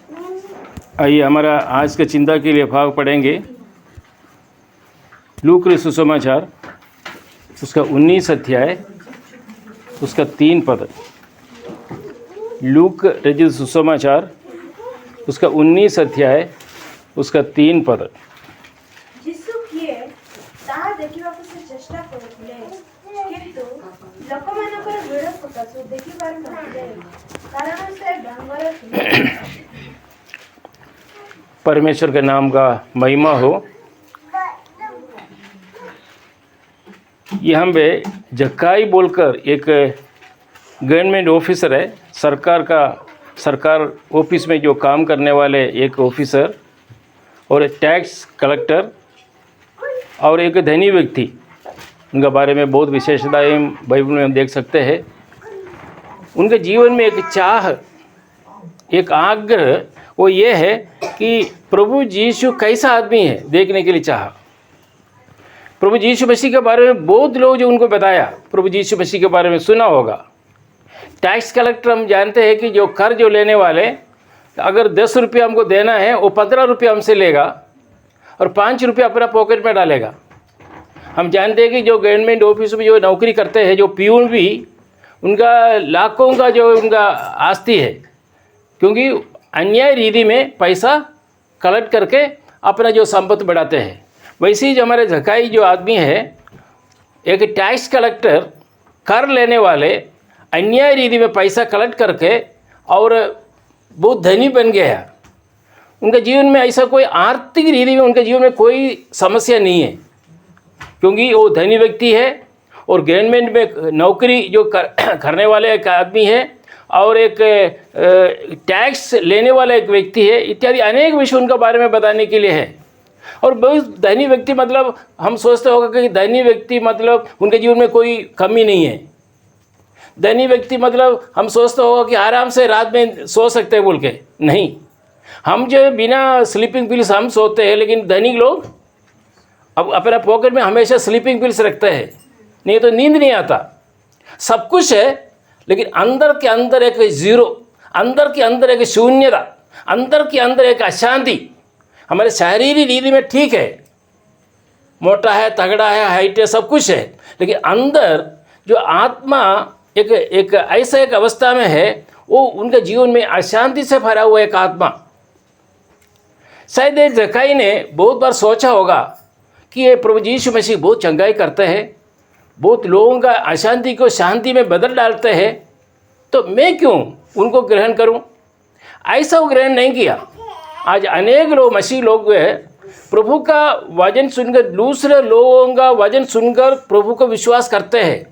आइए हमारा आज के चिंता के लिए भाग पढ़ेंगे लूक रचित सुसमाचार उसका 19 अध्याय उसका 3 पद। लूक रचित सुसमाचार उसका 19 अध्याय उसका 3 पद। ଯୀଶୁ କିଏ ତାହା ଦେଖିବାକୁ ସେ ଚେଷ୍ଟା କରୁଥିଲେ, କିନ୍ତୁ ଲୋକମାନଙ୍କର ଭିଡ଼ ସକାଶୁ ଦେଖିପାରୁନଥିଲେ, କାରଣ ସେ ଡଙ୍ଗରେ ଥିଲେ। परमेश्वर के नाम का महिमा हो। यहाँ पे जक्काई बोलकर एक गवर्नमेंट ऑफिसर है, सरकार ऑफिस में जो काम करने वाले एक ऑफिसर और एक टैक्स कलेक्टर और एक धनी व्यक्ति, उनके बारे में बहुत विशेषताएं बाइबल में हम देख सकते हैं। उनके जीवन में एक चाह, एक आग्रह वो ये है कि प्रभु यीशु कैसा आदमी है देखने के लिए चाहा। प्रभु यीशु मसीह के बारे में बहुत लोग जो उनको बताया, प्रभु यीशु मसीह के बारे में सुना होगा। टैक्स कलेक्टर हम जानते हैं कि जो कर जो लेने वाले, अगर 10 रुपया हमको देना है वो 15 रुपया हमसे लेगा और 5 रुपया अपना पॉकेट में डालेगा। हम जानते हैं कि जो गवर्नमेंट ऑफिस में जो नौकरी करते हैं, जो पियून भी, उनका लाखों का जो उनका आस्ती है, क्योंकि अन्याय रीति में पैसा कलेक्ट करके अपना जो संपत्ति बढ़ाते हैं। वैसे ही जो हमारे जक्काई जो आदमी है, एक टैक्स कलेक्टर, कर लेने वाले, अन्याय रीति में पैसा कलेक्ट करके और बहुत धनी बन गया। उनके जीवन में ऐसा कोई आर्थिक रीति में उनके जीवन में कोई समस्या नहीं है, क्योंकि वो धनी व्यक्ति है और गवर्नमेंट में नौकरी जो करने वाले एक आदमी है और एक टैक्स लेने वाला एक व्यक्ति है, इत्यादि अनेक विषय उनके बारे में बताने के लिए है। और बहुत धनी व्यक्ति मतलब हम सोचते होगा कि धनी व्यक्ति मतलब उनके जीवन में कोई कमी नहीं है। धनी व्यक्ति मतलब हम सोचते होगा कि आराम से रात में सो सकते हैं बोल के, नहीं। हम जो बिना स्लीपिंग पिल्स हम सोते हैं, लेकिन धनी लोग अब अपना पॉकेट में हमेशा स्लीपिंग पिल्स रखते हैं, नहीं तो नींद नहीं आता। सब कुछ है लेकिन अंदर के अंदर एक जीरो, अंदर के अंदर एक शून्यता, अंदर के अंदर एक अशांति। हमारे शारीरिक रीति में ठीक है, मोटा है, तगड़ा है, हाइट है, सब कुछ है, लेकिन अंदर जो आत्मा एक ऐसा एक अवस्था में है, वो उनके जीवन में अशांति से भरा हुआ एक आत्मा। शायद जक्काई ने बहुत बार सोचा होगा कि ये प्रभु यीशु मसीह बहुत चंगाई करते हैं, बहुत लोगों का अशांति को शांति में बदल डालते हैं, तो मैं क्यों उनको ग्रहण करूं? ऐसा वो ग्रहण नहीं किया। आज अनेक लोग, मसीह लोग हैं, प्रभु का वचन सुनकर, दूसरे लोगों का वचन सुनकर प्रभु को विश्वास करते हैं,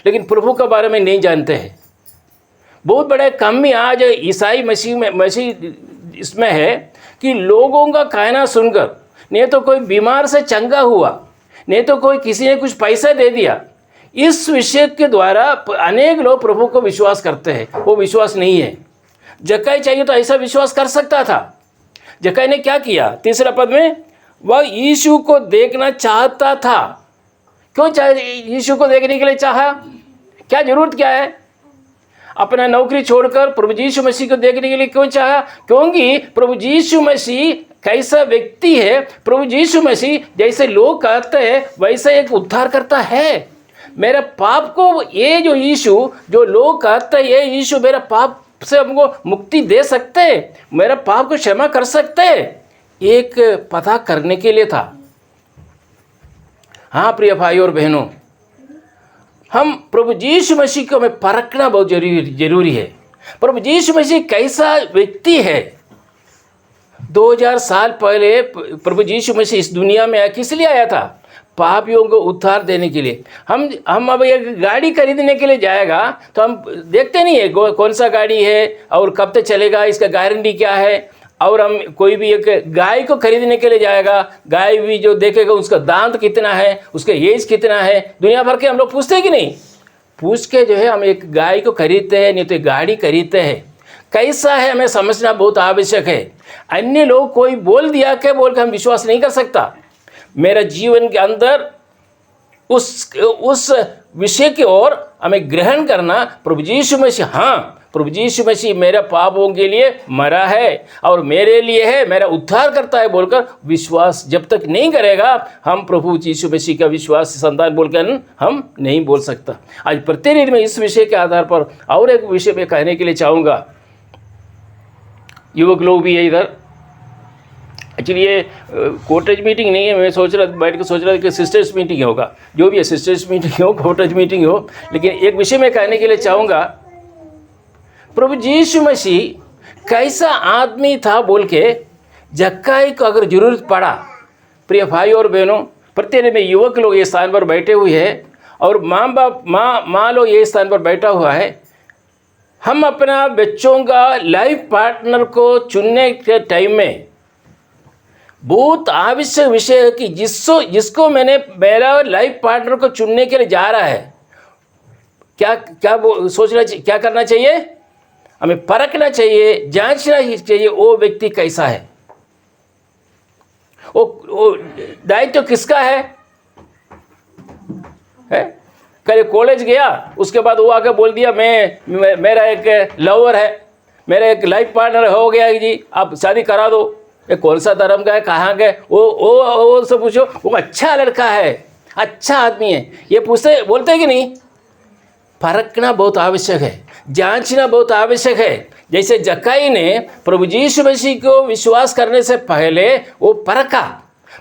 लेकिन प्रभु के बारे में नहीं जानते हैं। बहुत बड़े कमी आज ईसाई मसीह इसमें है कि लोगों का कहना सुनकर, नहीं तो कोई बीमार से चंगा हुआ, नहीं तो कोई किसी ने कुछ पैसा दे दिया, इस विषय के द्वारा अनेक लोग प्रभु को विश्वास करते हैं। वो विश्वास नहीं है। जक्काई चाहिए तो ऐसा विश्वास कर सकता था। जक्काई ने क्या किया? तीसरा पद में वह यीशु को देखना चाहता था। क्यों यीशु को देखने के लिए चाहा? क्या जरूरत क्या है? अपना नौकरी छोड़कर प्रभु यीशु मसीह को देखने के लिए क्यों चाहा? क्योंकि प्रभु यीशु मसीह कैसा व्यक्ति है, प्रभु यीशु मसीह जैसे लोग कहते हैं वैसा एक उद्धार करता है। मेरे पाप को, ये जो यीशु जो लोग कहते हैं, ये यीशु मेरा पाप से हमको मुक्ति दे सकते हैं, मेरा पाप को क्षमा कर सकते हैं, एक पता करने के लिए था। हाँ प्रिय भाई और बहनों, हम प्रभु यीशु मसीह को हमें परखना बहुत जरूरी है। प्रभु यीशु मसीह कैसा व्यक्ति है? 2000 साल पहले प्रभु यीशु मसीह इस दुनिया में किस लिए आया था? पापियों को उद्धार देने के लिए। हम अब एक गाड़ी खरीदने के लिए जाएगा तो हम देखते नहीं है कौन सा गाड़ी है और कब तक चलेगा, इसका गारंटी क्या है। और हम कोई भी एक गाय को खरीदने के लिए जाएगा, गाय भी जो देखेगा उसका दांत कितना है, उसका एज कितना है, दुनिया भर के हम लोग पूछते हैं कि नहीं? पूछ के जो है हम एक गाय को खरीदते हैं, नहीं तो एक गाड़ी खरीदते हैं। कैसा है हमें समझना बहुत आवश्यक है। अन्य लोग कोई बोल दिया के बोल के हम विश्वास नहीं कर सकता। मेरा जीवन के अंदर उस विषय की ओर हमें ग्रहण करना, प्रभु यीशु मसीह, हाँ प्रभु यीशु मसीह मेरे पापों के लिए मरा है और मेरे लिए है, मेरा उद्धार करता है बोलकर विश्वास जब तक नहीं करेगा, हम प्रभु यीशु मसीह का विश्वास संतान बोलकर हम नहीं बोल सकता। आज प्रतिदिन में इस विषय के आधार पर और एक विषय में कहने के लिए चाहूँगा। युवक लोग भी है इधर, एक्चुअली ये कॉटेज मीटिंग नहीं है, मैं बैठ के सोच रहा था कि सिस्टर्स मीटिंग होगा, जो भी है सिस्टर्स मीटिंग हो, कॉटेज मीटिंग हो, लेकिन एक विषय में कहने के लिए चाहूँगा। प्रभु यीशु मसीह कैसा आदमी था बोल के जक्काई को अगर जरूरत पड़ा, प्रिय भाई और बहनों, प्रतिदिन में युवक लोग ये स्थान पर बैठे हुए हैं और माँ लोग ये स्थान पर बैठा हुआ है। हम अपना बच्चों का लाइफ पार्टनर को चुनने के टाइम में बहुत आवश्यक विषय है कि जिसको मैंने मेरा लाइफ पार्टनर को चुनने के लिए जा रहा है, क्या सोचना, क्या करना चाहिए, हमें परखना चाहिए, जांचना चाहिए वो व्यक्ति कैसा है, वो दायित्व किसका है? कल कॉलेज गया, उसके बाद वो आकर बोल दिया मेरा एक लवर है, मेरा एक लाइफ पार्टनर हो गया जी, आप शादी करा दो। ये कौन सा धर्म का है, कहाँ का है, वो सब पूछो, वो अच्छा लड़का है, अच्छा आदमी है, ये पूछते बोलते हैं कि नहीं? परखना बहुत आवश्यक है, जांचना बहुत आवश्यक है। जैसे जक्काई ने प्रभु यीशु मसीह को विश्वास करने से पहले वो परखा।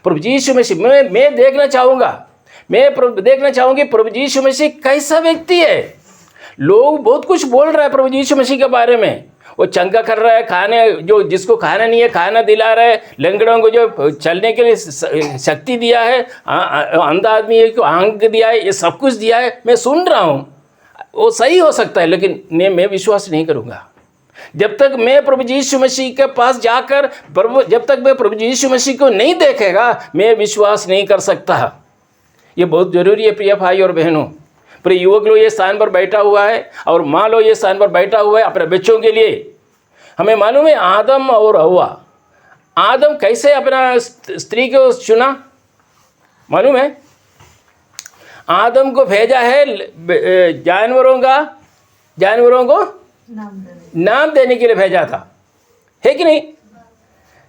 प्रभु यीशु मसीह मैं देखना चाहूँगा, देखना चाहूँगी प्रभु यीशु मसीह कैसा व्यक्ति है। लोग बहुत कुछ बोल रहे हैं प्रभु यीशु मसीह के बारे में, वो चंगा कर रहा है, खाने जो जिसको खाना नहीं है खाना दिला रहा है, लंगड़ों को जो चलने के लिए शक्ति दिया है, अंधा आदमी को आंख दिया है, ये सब कुछ दिया है, मैं सुन रहा हूँ, वो सही हो सकता है, लेकिन मैं विश्वास नहीं करूँगा जब तक मैं प्रभु यीशु मसीह के पास जाकर जब तक मैं प्रभु यीशु मसीह को नहीं देखेगा, मैं विश्वास नहीं कर सकता। ये बहुत ज़रूरी है प्रिय भाई और बहनों। प्रिय युवक लोग ये स्थान पर बैठा हुआ है और माँ लोग ये स्थान पर बैठा हुआ है अपने बच्चों के लिए। हमें मालूम है आदम और हव्वा, आदम कैसे अपना स्त्री को चुना, मालूम है? आदम को भेजा है जानवरों को नाम देने के लिए भेजा था, है कि नहीं?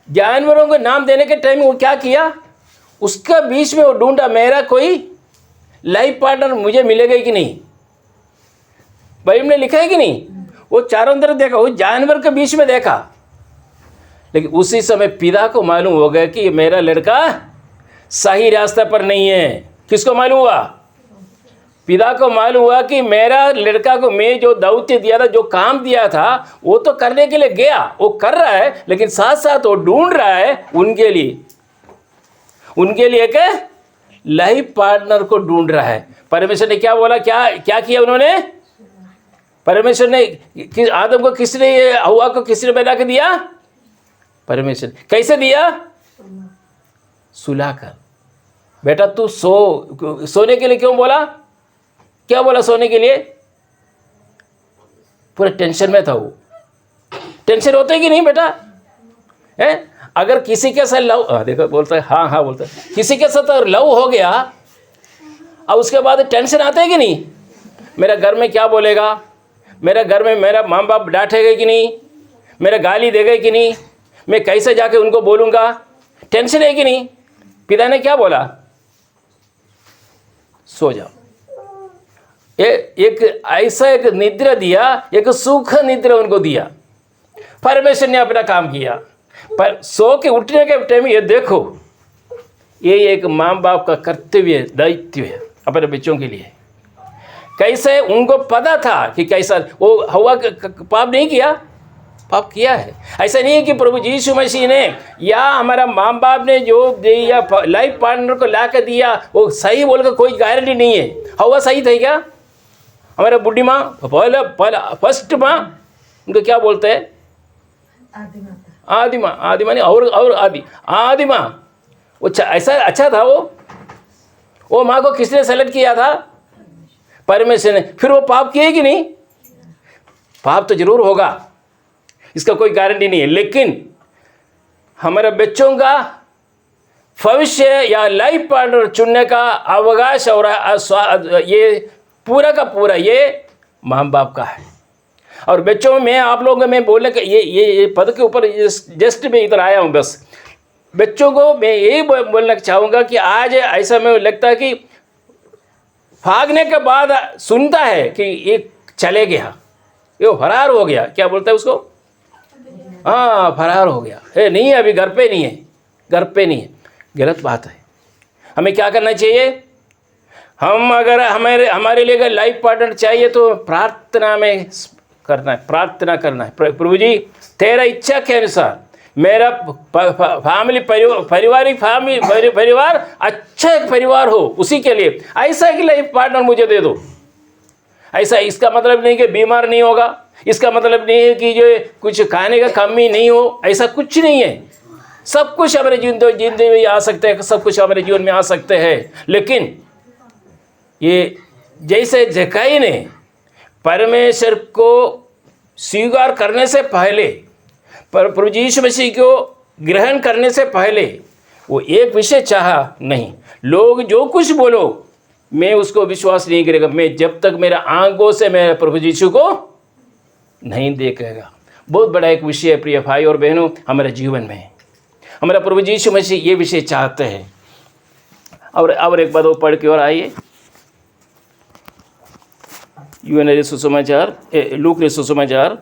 जानवरों को नाम देने के टाइम वो क्या किया, उसका बीच में वो ढूंढा मेरा कोई लाइफ पार्टनर मुझे मिलेगा कि नहीं। बाइबल में लिखा है कि नहीं? वो चारों तरफ देखा, वो जानवर के बीच में देखा, लेकिन उसी समय पिता को मालूम हो गया कि मेरा लड़का सही रास्ते पर नहीं है। किसको मालूम हुआ? पिता को मालूम हुआ कि मेरा लड़का को मैं जो दौत्य दिया था, जो काम दिया था, वो तो करने के लिए गया, वो कर रहा है, लेकिन साथ साथ वो ढूंढ रहा है उनके लिए एक लाइफ पार्टनर को ढूंढ रहा है। परमेश्वर ने क्या बोला, क्या किया उन्होंने? परमेश्वर ने आदम को किसने, हव्वा को किसने बना के दिया? परमेश्वर। कैसे दिया? सुलाकर। बेटा तू सोने के लिए क्यों बोला? क्या बोला सोने के लिए? पूरा टेंशन में था वो। टेंशन होता है कि नहीं बेटा? है अगर किसी के साथ लव, देखो बोलता है हाँ बोलता है, किसी के साथ लव हो गया और उसके बाद टेंशन आता है कि नहीं? मेरा घर में क्या बोलेगा, मेरा घर में मेरा माँ बाप डांटेगा कि नहीं, मेरा गाली देगा कि नहीं, मैं कैसे जाके उनको बोलूँगा, टेंशन है कि नहीं? पिता ने क्या बोला? सो जाओ। एक ऐसा एक निद्रा दिया, एक सुख निद्रा उनको दिया। परमेश्वर ने अपना काम किया, पर सो के उठने के टाइम ये देखो, ये एक माँ बाप का कर्तव्य दायित्व है अपने बच्चों के लिए। कैसे उनको पता था कि कैसा वो हव्वा पाप नहीं किया, पाप किया है। ऐसा नहीं है कि प्रभु यीशु मसीह ने या हमारा माँ बाप ने जो दिया लाइफ पार्टनर को ला कर दिया वो सही बोलकर कोई गारंटी नहीं है। हव्वा सही थे क्या? हमारा बुढ़ी माँ पहला फर्स्ट माँ, उनको क्या बोलते हैं? आदि माँ नहीं और आदि माँ। वो ऐसा अच्छा था वो माँ को किसने सेलेक्ट किया था? परमेश्वर ने। फिर वो पाप किए कि नहीं? पाप तो जरूर होगा, इसका कोई गारंटी नहीं है, लेकिन हमारे बच्चों का भविष्य या लाइफ पार्टनर चुनने का अवकाश और ये पूरा का पूरा ये माँ बाप का है। और बच्चों में आप लोग मैं बोलने का ये पद के ऊपर जस्ट मैं इधर आया हूँ बस। बच्चों को मैं यही बोलना चाहूँगा कि आज ऐसा मैं लगता है कि भागने के बाद सुनता है कि ये चले गया, ये फरार हो गया, क्या बोलता है उसको, हाँ फरार हो गया है, नहीं है अभी घर पे नहीं है, घर पे नहीं है। गलत बात है। हमें क्या करना चाहिए, हम अगर हमारे लिए अगर लाइफ पार्टनर चाहिए तो प्रार्थना में करना है, प्रार्थना करना है। प्रभु जी तेरा इच्छा के अनुसार मेरा परिवार अच्छा एक परिवार हो, उसी के लिए ऐसा कि लाइफ पार्टनर मुझे दे दो। ऐसा इसका मतलब नहीं कि बीमार नहीं होगा, इसका मतलब नहीं है कि जो कुछ खाने का कमी नहीं हो, ऐसा कुछ नहीं है। सब कुछ हमारे जिंदगी में आ सकते हैं, सब कुछ हमारे जीवन में आ सकते हैं। लेकिन ये जैसे जक्कई ने परमेश्वर को स्वीकार करने से पहले, प्रभु यीशु मसीह को ग्रहण करने से पहले वो एक विषय चाहा नहीं, लोग जो कुछ बोलो मैं उसको विश्वास नहीं करेगा, मैं जब तक मेरा आंखों से मेरे प्रभु यीशु को नहीं देखेगा। बहुत बड़ा एक विषय है प्रिय भाई और बहनों हमारे जीवन में। हमारा प्रभु यीशु मसीह ये विषय चाहते हैं। और एक बात वो पढ़ के और आइए, यूहन्ना सुसमाचार, लूक सुसमाचार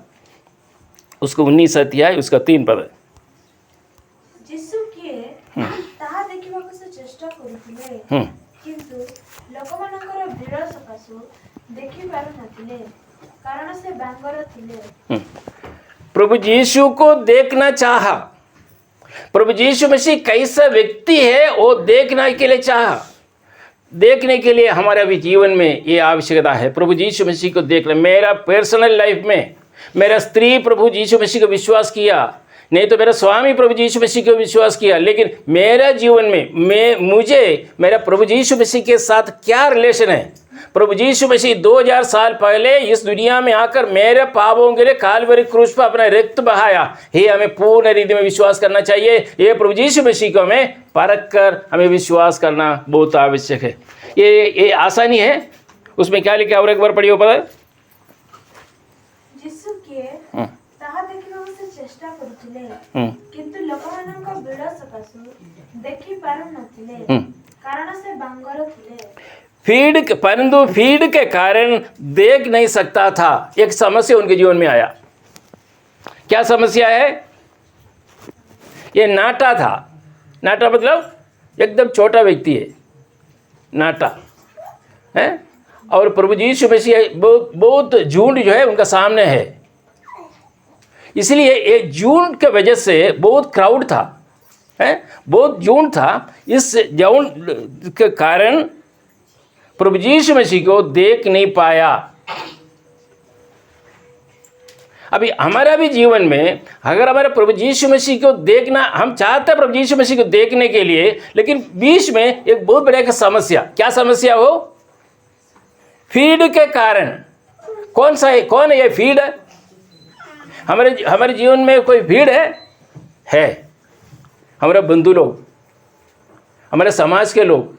उसको 19 अध्याय उसका 3 पद है। यीशु किए ताहा देखिबाकु से चेष्टा करुथिले, किंतु लोकमानଙ୍କର ଭିଡ଼ ସକାଶୁ ଦେଖି ପାରୁ नथिले, कारण से बांगर थिले। प्रभु यीशु को देखना चाहा। प्रभु यीशु मसीह कैसा व्यक्ति है वो देखने के लिए चाहा। देखने के लिए हमारे भी जीवन में ये आवश्यकता है, प्रभु यीशु मसीह को देखना। मेरा पर्सनल लाइफ में मेरा स्त्री प्रभु यीशु मसीह को विश्वास किया, नहीं तो मेरा स्वामी प्रभु यीशु मसीह को विश्वास किया, लेकिन मेरा जीवन में मुझे मेरा प्रभु यीशु मसीह के साथ क्या रिलेशन है। प्रभु यीशु मसीह 2000 साल पहले इस दुनिया में आकर मेरे पापों के लिए काल्वरी क्रूस पर अपना रक्त बहाया। ये हमें पूर्ण रीति में विश्वास करना चाहिए। ये प्रभु यीशु मसीह को हमें परख कर हमें विश्वास करना बहुत आवश्यक है। ये आसानी है। उसमें क्या लिखा, और एक बार पढ़िए पता है। यीशु किए ताहा देखिबाकु से चेष्टा करुथिले, किंतु लोकमानଙ୍କ ଭିଡ଼ सकाशु देखि पारु नथिले, कारण से बांगर थिले। परंतु भीड़ के कारण देख नहीं सकता था। एक समस्या उनके जीवन में आया। क्या समस्या है? ये नाटा था। नाटा मतलब एकदम छोटा व्यक्ति है, नाटा है। और प्रभु यीशु मसीह बहुत झूठ जो है उनका सामने है। इसलिए ये झूठ के वजह से बहुत क्राउड था, है, बहुत झूठ था। इस झूठ के कारण प्रभु यीशु मसीह को देख नहीं पाया। अभी हमारा भी जीवन में अगर हमारे प्रभु यीशु मसीह को देखना, हम चाहते हैं प्रभु यीशु मसीह को देखने के लिए, लेकिन बीच में एक बहुत बड़ा एक समस्या। क्या समस्या हो? फीड के कारण। कौन सा है? कौन है ये फीड? हमारे जीवन में कोई भीड़ है हमारे बंधु लोग, हमारे समाज के लोग,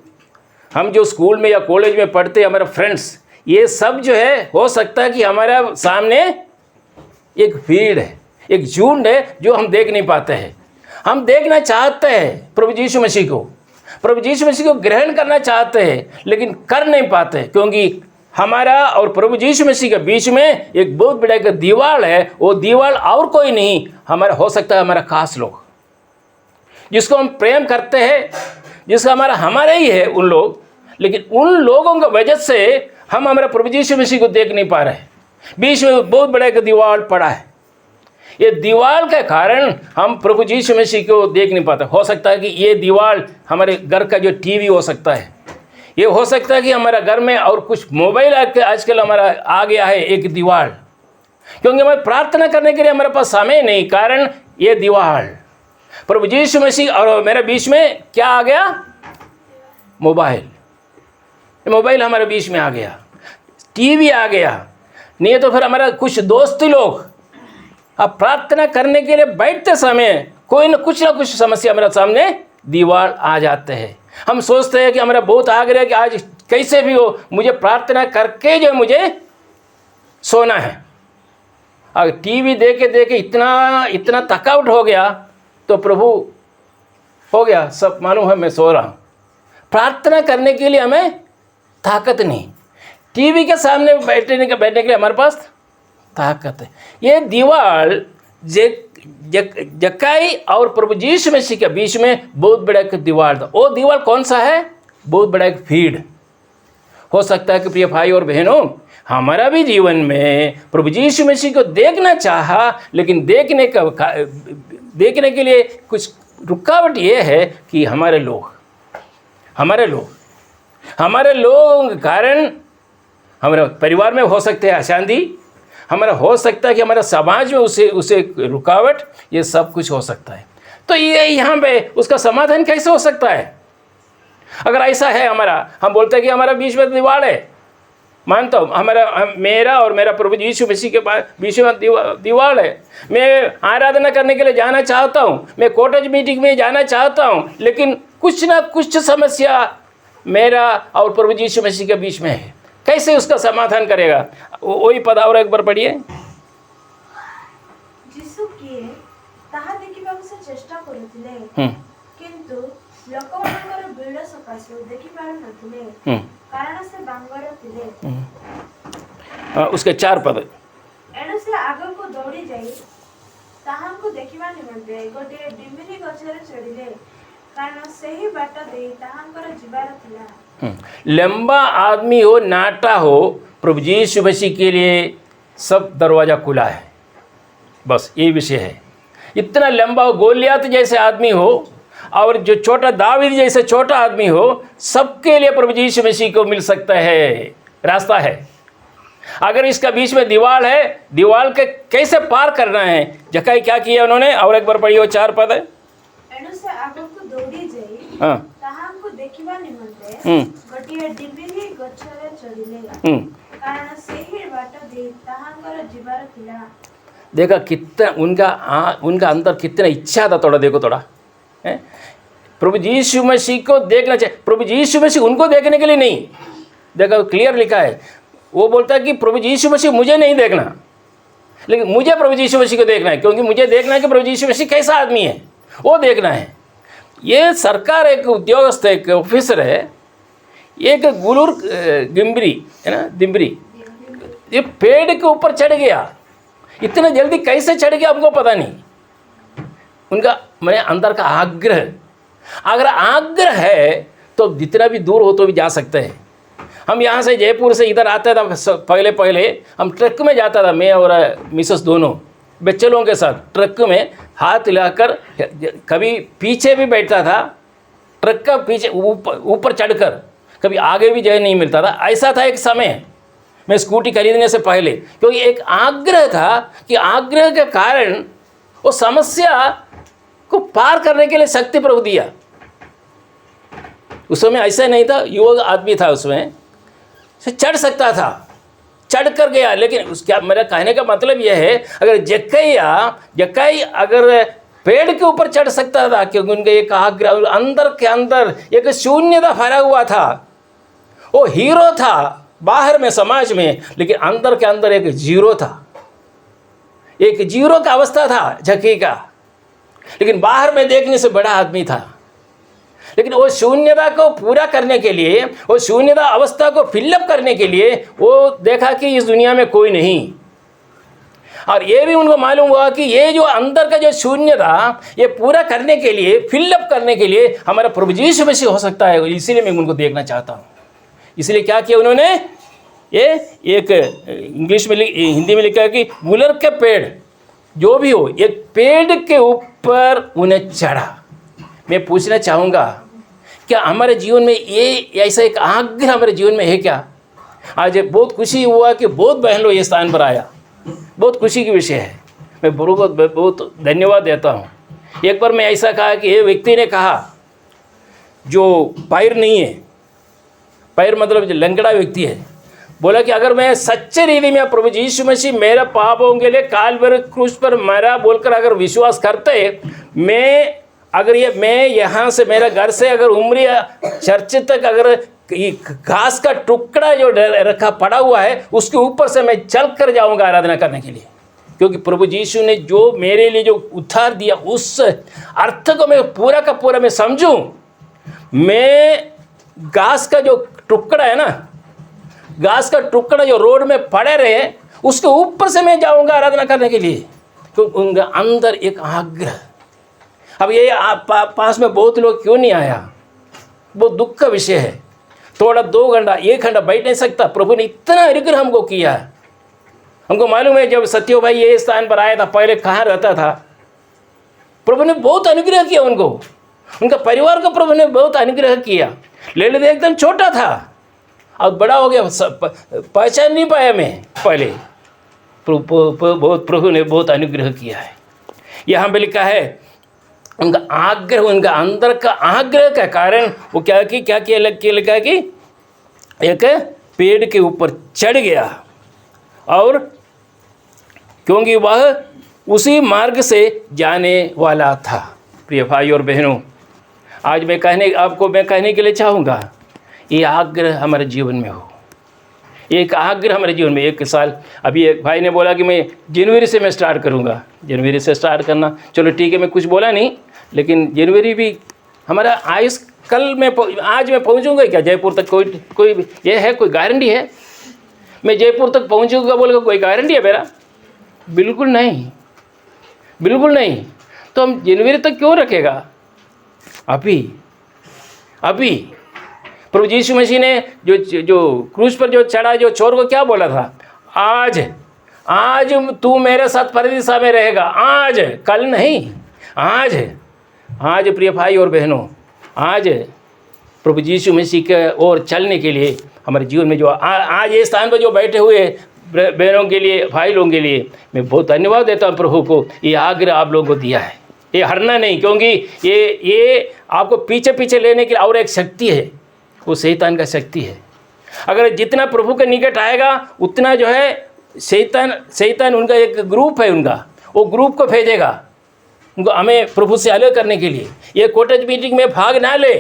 हम जो स्कूल में या कॉलेज में पढ़ते हैं, हमारे फ्रेंड्स, ये सब जो है हो सकता है कि हमारा सामने एक भीड़ है, एक झुंड है जो हम देख नहीं पाते हैं। हम देखना चाहते हैं प्रभु यीशु मसीह को, प्रभु यीशु मसीह को ग्रहण करना चाहते हैं, लेकिन कर नहीं पाते, क्योंकि हमारा और प्रभु यीशु मसीह के बीच में एक बहुत बड़ा एक दीवार है। वो दीवार और कोई नहीं, हमारा हो सकता है हमारा खास लोग, जिसको हम प्रेम करते हैं, जिसका हमारा ही है उन लोग, लेकिन उन लोगों की वजह से हम हमारे प्रभु यीशु मसीह को देख नहीं पा रहे। बीच में बहुत बड़ा एक दीवार पड़ा है। ये दीवार के कारण हम प्रभु यीशु मसीह को देख नहीं पाते। हो सकता है कि ये दीवार हमारे घर का जो टीवी हो सकता है, ये हो सकता है कि हमारा घर में और कुछ मोबाइल आजकल हमारा आ गया है एक दीवार, क्योंकि हमें प्रार्थना करने के लिए हमारे पास समय नहीं, कारण ये दीवार प्रभु यीशु मसीह और मेरे बीच में क्या आ गया? मोबाइल हमारे बीच में आ गया, टीवी आ गया। नहीं तो फिर हमारा कुछ दोस्त लोग अब प्रार्थना करने के लिए बैठते समय कोई ना कुछ समस्या हमारे सामने दीवार आ जाते हैं। हम सोचते हैं कि हमारा बहुत आग्रह है कि आज कैसे भी हो मुझे प्रार्थना करके जो मुझे सोना है, अगर टीवी देखे देखे इतना थकावट हो गया तो प्रभु हो गया सब मालूम है, मैं सो रहा हूँ। प्रार्थना करने के लिए हमें ताकत नहीं, टीवी के सामने बैठने के लिए हमारे पास ताकत है। ये दीवार जक्काई और प्रभु यीशु मसीह के बीच में बहुत बड़ा एक दीवार था। वो दीवार कौन सा है? बहुत बड़ा एक फील्ड। हो सकता है कि प्रिय भाई और बहनों, हमारा भी जीवन में प्रभु यीशु मसीह को देखना चाहा, लेकिन देखने के लिए कुछ रुकावट ये है कि हमारे लोगों के कारण हमारे परिवार में हो सकते हैं अशांति, हमारा हो सकता है कि हमारे समाज में उसे रुकावट, ये सब कुछ हो सकता है। तो ये यहाँ पे उसका समाधान कैसे हो सकता है? अगर ऐसा है हम बोलते हैं कि हमारा बीच में दीवार है, मानता हूँ मेरा और मेरा प्रभु यीशु मसीह के बीच में दीवार है। मैं आराधना करने के लिए जाना चाहता हूँ, मैं कॉटेज मीटिंग में जाना चाहता हूँ, लेकिन कुछ ना कुछ समस्या मेरा और प्रभु यीशु मसीह के बीच में है। कैसे उसका समाधान करेगा? वही पद और एक बार पढ़िए। यीशु किए ताहा देखिबाकु से चेष्टा करुथिले, किंतु लोकमानकर भीड़ सकाशे देखि पारु नथिले, कारण से बांगर थिले। उसके 4 पद। एणु से आगे को दौड़ी जाई ताहांको देखिबा निमंते गोटे डिमिरी गछरे चढ़िले, कारण सही बाट दे ताहांकर जीवार थिला। लंबा आदमी हो, नाटा हो, प्रभु यीशु मसीह के लिए सब दरवाज़ा खुला है। बस ये विषय है। इतना लंबा हो, गोलियात जैसे आदमी हो और जो छोटा दावीद जैसे छोटा आदमी हो, सबके लिए प्रभु यीशु मसीह को मिल सकता है, रास्ता है। अगर इसका बीच में दीवार है, दीवार के कैसे पार करना है? जक्काई क्या किया उन्होंने? और एक बार पढ़िए, वो 4 पद है। एणु से आगे को दौड़ी जाई हाँ, ताहांको देखिबा निमंते गोटे डिमिरी गछरे चढ़िले, कारण सही बाट दे ताहांकर जीवार थिला। देखा कितना उनका अंदर कितना इच्छा था, थोड़ा देखो थोड़ा है? प्रभु यीशु मसीह को देखना चाहिए। प्रभु यीशु मसीह उनको देखने के लिए नहीं, देखो क्लियर लिखा है। वो बोलता है कि प्रभु यीशु मसीह मुझे नहीं देखना, लेकिन मुझे प्रभु यीशु मसीह को देखना है, क्योंकि मुझे देखना है कि प्रभु यीशु मसीह कैसा आदमी है, वो देखना है। ये सरकार एक उद्योगस्थ, एक ऑफिसर है, एक गुलूर गिम्बरी है ना, दिम्बरी, ये पेड़ के ऊपर चढ़ गया। इतना जल्दी कैसे चढ़ गया हमको पता नहीं। उनका मैंने अंदर का आग्रह, अगर आग्रह है तो जितना भी दूर हो तो भी जा सकते हैं। हम यहाँ से जयपुर से इधर आते था, पहले हम ट्रक में जाता था, मैं और मिसेस दोनों बच्चों के साथ ट्रक में हाथ हिलाकर, कभी पीछे भी बैठता था, ट्रक का पीछे ऊपर चढ़कर, कभी आगे भी जगह नहीं मिलता था। ऐसा था एक समय मैं स्कूटी खरीदने से पहले, क्योंकि एक आग्रह था कि आग्रह के कारण वो समस्या को पार करने के लिए शक्ति प्रभु दिया। उस समय ऐसा नहीं था, युवक आदमी था, उसमें से चढ़ सकता था, चढ़ कर गया। लेकिन उसका मेरा कहने का मतलब यह है, अगर जक्काई अगर पेड़ के ऊपर चढ़ सकता था, क्योंकि उनका एक आग्रह, अंदर के अंदर एक शून्यता भरा हुआ था। वो हीरो था बाहर में समाज में, लेकिन अंदर के अंदर एक जीरो था, एक जीरो का अवस्था था जक्काई का, लेकिन बाहर में देखने से बड़ा आदमी था। लेकिन वो शून्यता को पूरा करने के लिए, वो शून्यता अवस्था को फिलअप करने के लिए वो देखा कि इस दुनिया में कोई नहीं। और ये भी उनको मालूम हुआ कि ये जो अंदर का जो शून्य था, ये पूरा करने के लिए, फिलअप करने के लिए हमारा प्रभु यीशु मसीह हो सकता है। इसीलिए मैं उनको देखना चाहता हूँ। इसलिए क्या किया उन्होंने? ये एक इंग्लिश में हिंदी में लिखा है कि गुलर के पेड़ जो भी हो, एक पेड़ के ऊपर उन्हें चढ़ा। मैं पूछना चाहूँगा, क्या हमारे जीवन में ये ऐसा एक आग्रह हमारे जीवन में है क्या? आज बहुत खुशी हुआ कि बहुत बहन लोग ये स्थान पर आया, बहुत खुशी की विषय है। मैं बहुत धन्यवाद देता हूँ। एक बार मैं ऐसा कहा कि ये व्यक्ति ने कहा जो पैर नहीं है, पैर मतलब जो लंगड़ा व्यक्ति है, बोला कि अगर मैं सच्चे रीति में प्रभु यीशु मसीह मेरा पापों के लिए कालवरी क्रूस पर मरा बोलकर अगर विश्वास करते, मैं यहाँ से, मेरा घर से अगर उमरिया चर्च तक अगर घास का टुकड़ा जो रखा पड़ा हुआ है, उसके ऊपर से मैं चल कर जाऊँगा आराधना करने के लिए। क्योंकि प्रभु यीशु ने जो मेरे लिए जो उद्धार दिया उस अर्थ को मैं पूरा का पूरा मैं समझूं। मैं घास का जो टुकड़ा है ना, घास का टुकड़ा जो रोड में पड़े रहे उसके ऊपर से मैं जाऊंगा आराधना करने के लिए, क्योंकि उनके अंदर एक आग्रह। अब ये पास में बहुत लोग क्यों नहीं आया, वो दुख का विषय है। थोड़ा 2 घंटा 1 घंटा बैठ नहीं सकता। प्रभु ने इतना अनुग्रह हमको किया। हमको मालूम है जब सत्यो भाई ये स्थान पर आया था, पहले कहाँ रहता था, प्रभु ने बहुत अनुग्रह किया उनको, उनका परिवार को प्रभु ने बहुत अनुग्रह किया। ललित एकदम छोटा था, अब बड़ा हो गया, पहचान नहीं पाया मैं पहले। प्रभु ने बहुत अनुग्रह किया है। यहाँ पे लिखा है उनका आग्रह, उनका अंदर का आग्रह का कारण वो क्या लिखा कि एक पेड़ के ऊपर चढ़ गया, और क्योंकि वह उसी मार्ग से जाने वाला था। प्रिय भाई और बहनों, आज मैं कहने के लिए चाहूँगा, ये आग्रह हमारे जीवन में हो, एक आग्रह हमारे जीवन में। 1 साल, अभी एक भाई ने बोला कि मैं जनवरी से मैं स्टार्ट करूँगा, जनवरी से स्टार्ट करना, चलो ठीक है, मैं कुछ बोला नहीं, लेकिन जनवरी भी हमारा आयुष आज मैं पहुँचूँगा क्या जयपुर तक? कोई ये है, कोई गारंटी है मैं जयपुर तक पहुँचूँगा बोल, कोई गारंटी है मेरा? बिल्कुल नहीं, बिल्कुल नहीं। तो हम जनवरी तक क्यों रखेगा? अभी प्रभु यीशु मसीह ने जो क्रूस पर जो चढ़ा, जो चोर को क्या बोला था? आज तू मेरे साथ परदेसा में रहेगा। आज, कल नहीं, आज प्रिय भाई और बहनों, आज प्रभु यीशु मसीह के ओर चलने के लिए हमारे जीवन में जो आज ये स्थान पर जो बैठे हुए बहनों के लिए, भाई लोगों के लिए मैं बहुत धन्यवाद देता हूँ प्रभु को। ये आग्रह आप लोगों को दिया है, ये हरना नहीं, क्योंकि ये आपको पीछे लेने के लिए और एक शक्ति है, वो शैतान का शक्ति है। अगर जितना प्रभु के निकट आएगा उतना जो है शैतान उनका एक ग्रुप है, उनका वो ग्रुप को भेजेगा उनको हमें प्रभु से अलग करने के लिए। ये कॉटेज मीटिंग में भाग ना ले,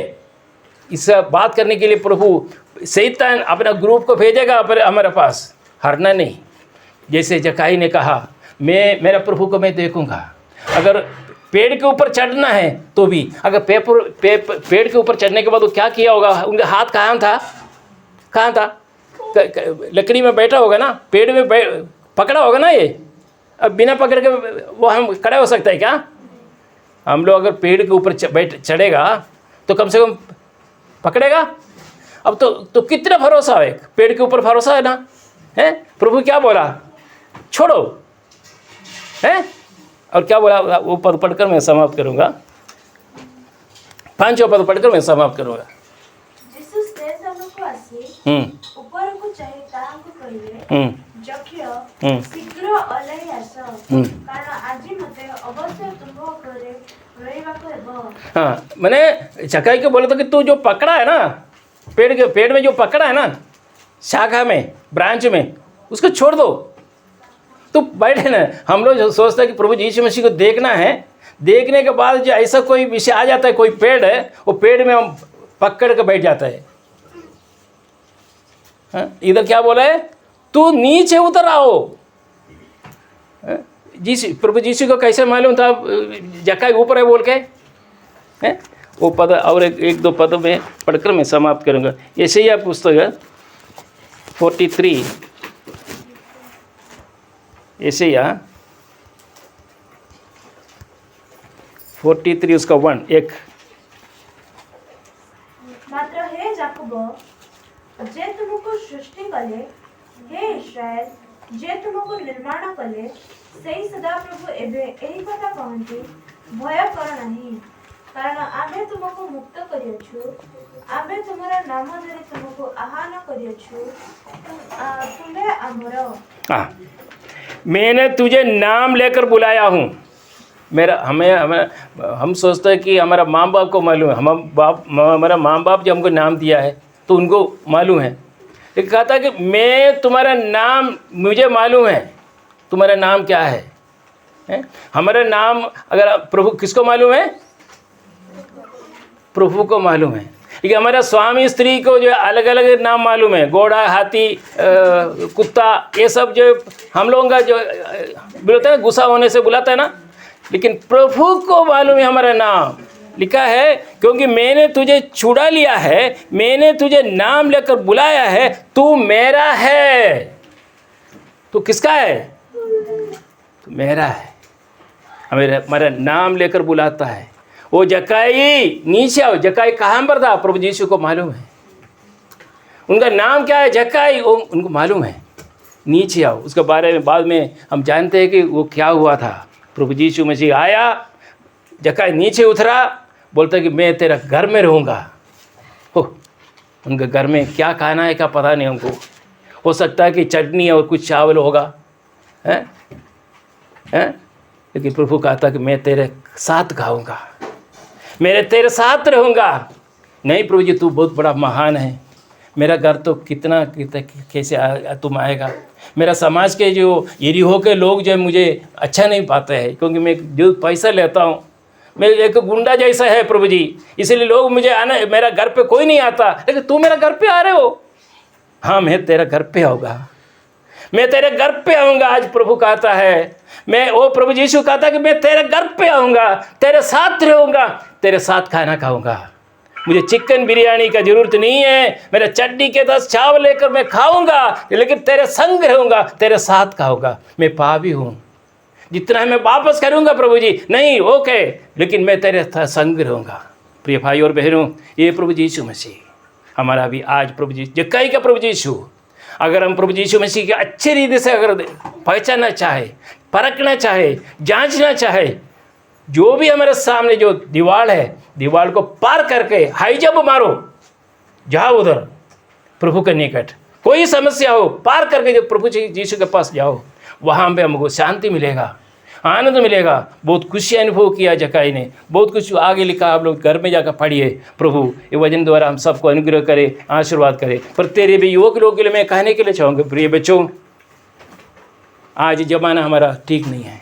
इससे बात करने के लिए प्रभु शैतान अपना ग्रुप को भेजेगा हमारे पास, हारना नहीं। जैसे जकाई ने कहा, मेरा प्रभु को मैं देखूंगा। अगर पेड़ के ऊपर चढ़ना है तो भी, अगर पेड़ के ऊपर चढ़ने के बाद वो क्या किया होगा? उनका हाथ कहाँ था? लकड़ी में बैठा होगा ना, पेड़ में पकड़ा होगा ना। ये अब बिना पकड़ के वो हम खड़े हो सकते हैं क्या? हम लोग अगर पेड़ के ऊपर चढ़ेगा तो कम से कम पकड़ेगा। अब तो कितना भरोसा है, पेड़ के ऊपर भरोसा है ना, है? प्रभु क्या बोला? छोड़ो, है? और क्या बोला? वो पद पढ़कर मैं समाप्त करूंगा, 5 पद पढ़कर मैं समाप्त करूंगा। ଉପରକୁ ଚାହିଁ ତାହାଙ୍କୁ କହିଲେ, ଯକ୍ଷ ଶୀଘ୍ର ଓହ୍ଲାଇ ଆସ, କାରଣ ଆଜି ମୋତେ ଅବଶ୍ୟ ତୁମ ଉପରେ ରହିବାକୁ ହେବ। हाँ, मैंने जकाई को बोला था कि तू जो पकड़ा है ना, पेड़ में जो पकड़ा है ना, शाखा में, ब्रांच में, उसको छोड़ दो, तो बैठे ना। हम लोग सोचते हैं कि प्रभु यीशु मसीह को देखना है, देखने के बाद जो ऐसा कोई विषय आ जाता है, कोई पेड़ है, वो पेड़ में हम पकड़ के बैठ जाता है। इधर क्या बोला है? तू नीचे उतर आओ। प्रभु यीशु को कैसे मालूम था जकाई ऊपर है बोल के? वो पद और एक दो पद में पढ़कर मैं समाप्त करूंगा। ऐसे ही आप पुस्तक है 43, ऐसे ही 43 उसका 1 मात्र हे याकूब जे तुमको सृष्टि कले, हे इस्राएल जे तुमको निर्माण कले, सेई सदा प्रभु एबे एही कथा कहंती, भय कर नाही, कारण आमे तुमको मुक्त करियछु, आमे तुम्हारा नाम धरि तुमको आह्वान करियछु, तुम्हें आमर। मैंने तुझे नाम लेकर बुलाया हूँ। हम सोचते हैं कि हमारा माँ बाप को मालूम है, हमारा माँ बाप जो हमको नाम दिया है तो उनको मालूम है। लेकिन कहा था कि मैं तुम्हारा नाम, मुझे मालूम है तुम्हारा नाम क्या है? हमारा नाम अगर प्रभु किसको मालूम है? प्रभु को मालूम है। कि हमारा स्वामी स्त्री को जो अलग अलग नाम मालूम है, घोड़ा, हाथी, कुत्ता, ये सब जो हम लोगों का जो बोलते हैं गुस्सा होने से बुलाता है ना, लेकिन प्रभु को मालूम है हमारा नाम। लिखा है क्योंकि मैंने तुझे छुड़ा लिया है, मैंने तुझे नाम लेकर बुलाया है, तू मेरा है। तू किसका है? तू मेरा है। हमारा नाम लेकर बुलाता है। वो जक्कई नीचे आओ। जक्कई कहाँ पर था? प्रभु यीशु को मालूम है। उनका नाम क्या है? जक्कई। उनको मालूम है। नीचे आओ। उसके बारे में बाद में हम जानते हैं कि वो क्या हुआ था। प्रभु यीशु मसीह आया, जक्कई नीचे उतरा, बोलता कि मैं तेरा घर में रहूँगा। हो, उनके घर में क्या खाना है क्या पता नहीं हमको। हो सकता है कि चटनी और कुछ चावल होगा, हैं हैं, लेकिन प्रभु कहता कि मैं तेरे साथ खाऊंगा, मेरे तेरे साथ रहूँगा। नहीं प्रभु जी, तू बहुत बड़ा महान है। मेरा घर तो कितना कैसे तुम आएगा। मेरा समाज के जो यरीहो के लोग जो मुझे अच्छा नहीं पाते हैं, क्योंकि मैं जो पैसा लेता हूँ, मैं एक गुंडा जैसा है प्रभु जी, इसलिए लोग मुझे आना, मेरा घर पे कोई नहीं आता। लेकिन तू मेरा घर पे आ रहे हो। हाँ, मैं तेरा घर पे आऊँगा, मैं तेरे घर पे आऊँगा। आज प्रभु कहता है, मैं वो प्रभु यीशु कहता कि मैं तेरे घर पे आऊँगा, तेरे साथ रहूँगा, तेरे साथ खाना खाऊँगा। मुझे चिकन बिरयानी का ज़रूरत नहीं है, मेरे चटनी के 10 चावल लेकर मैं खाऊँगा, लेकिन तेरे संग रहूँगा, तेरे साथ खाऊँगा। मैं पापी हूँ, जितना है मैं वापस करूँगा प्रभु जी। नहीं, ओके, लेकिन मैं तेरे संग रहूँगा। प्रिय भाई और बहनों, ये प्रभु यीशु मसीह हमारा भी आज प्रभु जी, जक्कई का प्रभु यीशु, अगर हम प्रभु यीशु मसीह के अच्छे रीति से अगर पहचानना चाहे, परखना चाहे, जांचना चाहे, जो भी हमारे सामने जो दीवार है, दीवार को पार करके हाई जंप मारो, जाओ उधर प्रभु के निकट। कोई समस्या हो, पार करके जब प्रभु यीशु के पास जाओ, वहाँ पे हमको शांति मिलेगा, आनंद मिलेगा। बहुत खुशी अनुभव किया जक्कई ने, बहुत कुछ आगे लिखा, आप लोग घर में जाकर पढ़िए। प्रभु ये वचन द्वारा हम सबको अनुग्रह करे, आशीर्वाद करे। पर तेरे भी युवक लोगों के लिए मैं कहने के लिए चाहूँगा, प्रिय बच्चों, आज ज़माना हमारा ठीक नहीं है।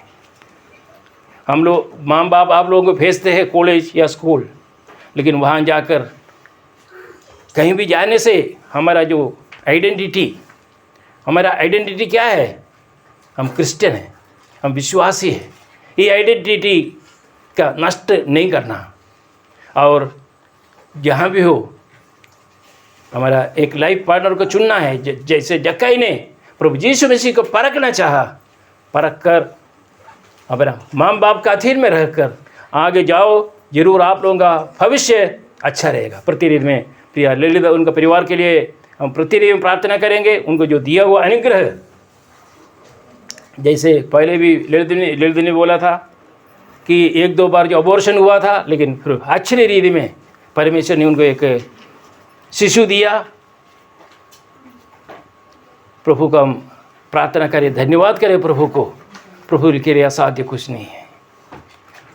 हम लोग माँ बाप आप लोगों को भेजते हैं कॉलेज या स्कूल, लेकिन वहाँ जाकर कहीं भी जाने से हमारा जो आइडेंटिटी क्या है? हम क्रिश्चियन हैं, हम विश्वासी हैं। ये आइडेंटिटी का नष्ट नहीं करना। और जहाँ भी हो, हमारा एक लाइफ पार्टनर को चुनना है। जैसे जक्कई ने प्रभु यीशु मसीह को परखना चाहा, परख कर हमारा माँ बाप का अधीन में रहकर आगे जाओ, जरूर आप लोगों का भविष्य अच्छा रहेगा। प्रतिदिन में प्रिया ललिता, उनका परिवार के लिए हम प्रतिदिन प्रार्थना करेंगे। उनको जो दिया हुआ अनुग्रह, जैसे पहले भी ललिता ने बोला था कि 1-2 बार जो अबॉर्शन हुआ था, लेकिन फिर अच्छी रीति में परमेश्वर ने उनको एक शिशु दिया। प्रभु का हम प्रार्थना करें, धन्यवाद करें प्रभु को। प्रभु के लिए असाध्य कुछ नहीं है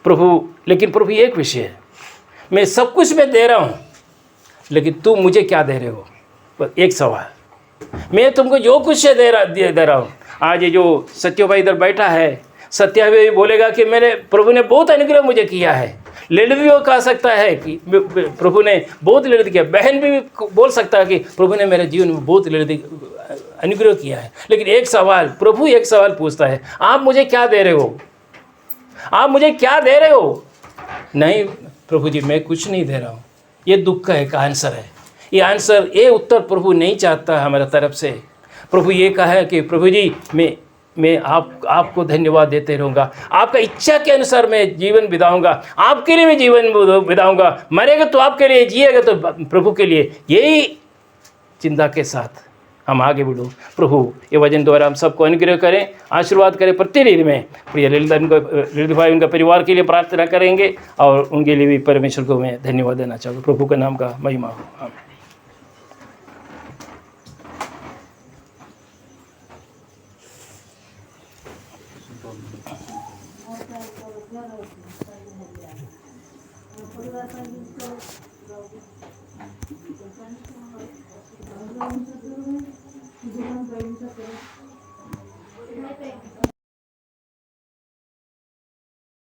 प्रभु। लेकिन प्रभु एक विषय है, मैं सब कुछ मैं दे रहा हूँ, लेकिन तुम मुझे क्या दे रहे हो? पर एक सवाल, मैं तुमको जो कुछ दे रहा हूँ। आज ये जो सत्य भाई इधर बैठा है, सत्य भाई बोलेगा कि मेरे प्रभु ने बहुत अनुग्रह मुझे किया है। ललित भी वो कह सकता है कि प्रभु ने बहुत ललित किया। बहन भी बोल सकता है कि प्रभु ने मेरे जीवन में बहुत ललित अनुग्रह किया है। लेकिन एक सवाल, प्रभु एक सवाल पूछता है, आप मुझे क्या दे रहे हो? आप मुझे क्या दे रहे हो? नहीं प्रभु जी, मैं कुछ नहीं दे रहा हूँ। ये दुख का एक आंसर है। ये आंसर, ये उत्तर प्रभु नहीं चाहता हमारे तरफ से। प्रभु ये कहा है कि प्रभु जी, मैं आपको धन्यवाद देते रहूँगा, आपका इच्छा के अनुसार मैं जीवन बिताऊँगा, आपके लिए मैं जीवन बिताऊँगा। मरेगा तो आपके लिए, जिएगा तो प्रभु के लिए। यही चिंता के साथ हम आगे बढ़ो। प्रभु ये वचन द्वारा हम सबको अनुग्रह करें, आशीर्वाद करें। प्रतिदिन में प्रिय ललित भाई उनका परिवार के लिए प्रार्थना करेंगे, और उनके लिए भी परमेश्वर को मैं धन्यवाद देना चाहूँगा। प्रभु के नाम का महिमा हो। आमीन। Gracias.